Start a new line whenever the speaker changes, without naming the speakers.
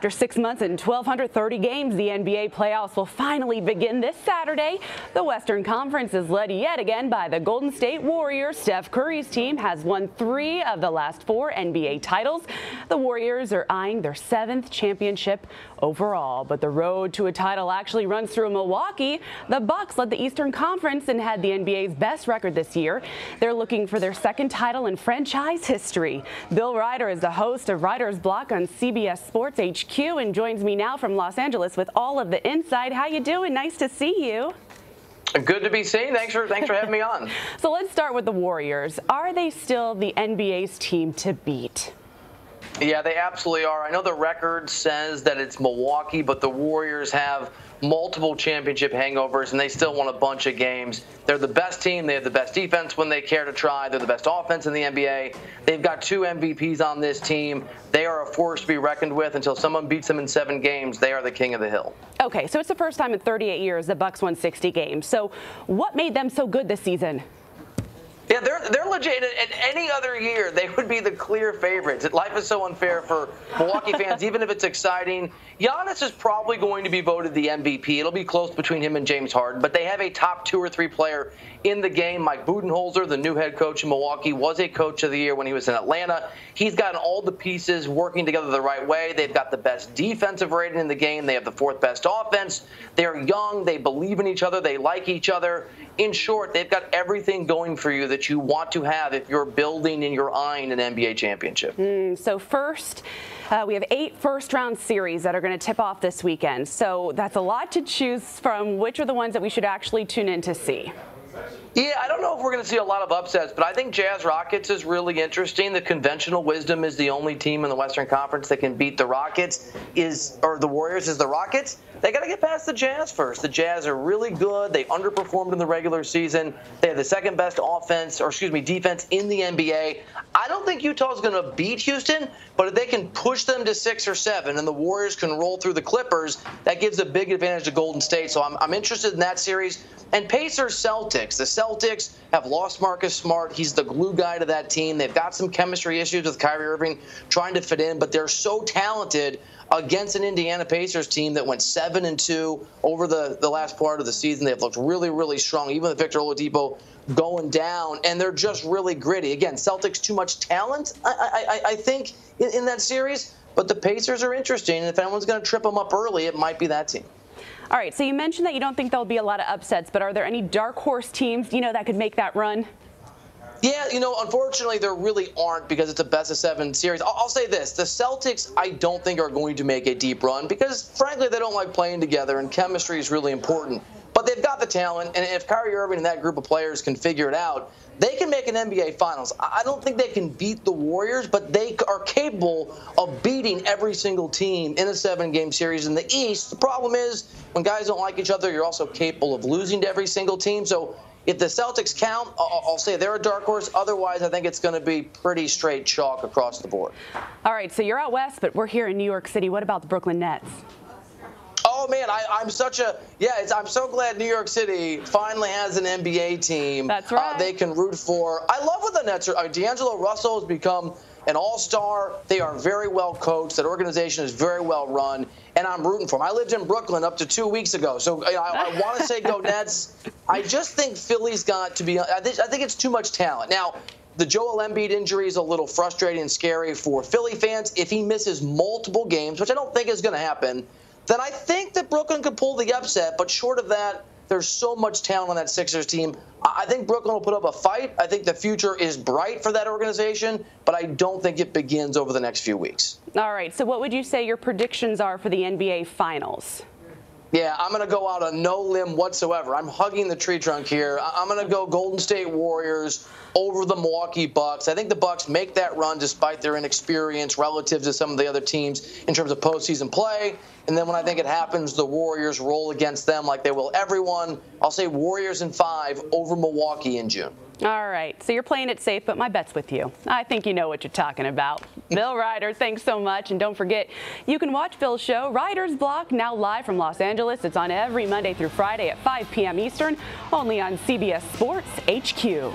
After 6 months and 1,230 games, the NBA playoffs will finally begin this Saturday. The Western Conference is led yet again by the Golden State Warriors. Steph Curry's team has won 3 of the last 4 NBA titles. The Warriors are eyeing their 7th championship overall, but the road to a title actually runs through Milwaukee. The Bucks led the Eastern Conference and had the NBA's best record this year. They're looking for their 2nd title in franchise history. Bill Reiter is the host of Reiter's Block on CBS Sports HQ and joins me now from Los Angeles with all of the insight. How you doing? Nice to see you.
Good to be seen. Thanks for having me on.
So let's start with the Warriors. Are they still the NBA's team to beat?
Yeah, they absolutely are. I know the record says that it's Milwaukee, but the Warriors have multiple championship hangovers, and they still won a bunch of games. They're the best team. They have the best defense when they care to try. They're the best offense in the NBA. They've got 2 MVPs on this team. They are a force to be reckoned with. Until someone beats them in 7 games, they are the king of the hill.
Okay, so it's the first time in 38 years the Bucks won 60 games. So what made them so good this season?
Yeah, they're legit. In any other year, they would be the clear favorites. Life is so unfair for Milwaukee fans, even if it's exciting. Giannis is probably going to be voted the MVP. It'll be close between him and James Harden, but they have a top 2 or 3 player in the game. Mike Budenholzer, the new head coach in Milwaukee, was a coach of the year when he was in Atlanta. He's gotten all the pieces working together the right way. They've got the best defensive rating in the game. They have the 4th best offense. They're young. They believe in each other. They like each other. In short, they've got everything going for you that you want to have if you're building and you're eyeing an NBA championship.
So first, we have 8 first-round series that are going to tip off this weekend. So that's a lot to choose from. Which are the ones that we should actually tune in to see?
Yeah, I don't know if we're going to see a lot of upsets, but I think Jazz Rockets is really interesting. The conventional wisdom is the only team in the Western Conference that can beat the Rockets or the Warriors is the Rockets. They got to get past the Jazz first. The Jazz are really good. They underperformed in the regular season. They have the 2nd best defense in the NBA. I don't think Utah's going to beat Houston, but if they can push them to 6 or 7 and the Warriors can roll through the Clippers, that gives a big advantage to Golden State. So I'm interested in that series. And Pacers-Celtics. The Celtics have lost Marcus Smart. He's the glue guy to that team. They've got some chemistry issues with Kyrie Irving trying to fit in, but they're so talented against an Indiana Pacers team that went 7-2 over the last part of the season. They've looked really, really strong, even with Victor Oladipo going down, and they're just really gritty. Again, Celtics too much talent, I think, in that series, but the Pacers are interesting, and if anyone's going to trip them up early, it might be that team.
All right, so you mentioned that you don't think there'll be a lot of upsets, but are there any dark horse teams, that could make that run?
Yeah, unfortunately, there really aren't because it's a best-of-7 series. I'll say this. The Celtics, I don't think, are going to make a deep run because, frankly, they don't like playing together, and chemistry is really important. But they've got the talent, and if Kyrie Irving and that group of players can figure it out, they can make an NBA Finals. I don't think they can beat the Warriors, but they are capable of beating every single team in a 7-game series in the East. The problem is when guys don't like each other, you're also capable of losing to every single team. So if the Celtics count, I'll say they're a dark horse. Otherwise, I think it's going to be pretty straight chalk across the board.
All right, so you're out west, but we're here in New York City. What about the Brooklyn Nets?
Oh, man, I'm so glad New York City finally has an NBA team.
That's right.
They can root for. I love what the Nets are. D'Angelo Russell has become an all-star. They are very well coached. That organization is very well run, and I'm rooting for them. I lived in Brooklyn up to 2 weeks ago, so I want to say go Nets. I just think Philly's got to be. I think it's too much talent. Now, the Joel Embiid injury is a little frustrating and scary for Philly fans. If he misses multiple games, which I don't think is going to happen, then I think that Brooklyn could pull the upset. But short of that, there's so much talent on that Sixers team. I think Brooklyn will put up a fight. I think the future is bright for that organization, but I don't think it begins over the next few weeks.
All right, so what would you say your predictions are for the NBA Finals?
Yeah, I'm going to go out on no limb whatsoever. I'm hugging the tree trunk here. I'm going to go Golden State Warriors over the Milwaukee Bucks. I think the Bucks make that run despite their inexperience relative to some of the other teams in terms of postseason play. And then when I think it happens, the Warriors roll against them like they will everyone. I'll say Warriors in 5 over Milwaukee in June.
All right, so you're playing it safe, but my bet's with you. I think you know what you're talking about. Bill Reiter, thanks so much. And don't forget, you can watch Bill's show, Reiter's Block, now live from Los Angeles. It's on every Monday through Friday at 5 p.m. Eastern, only on CBS Sports HQ.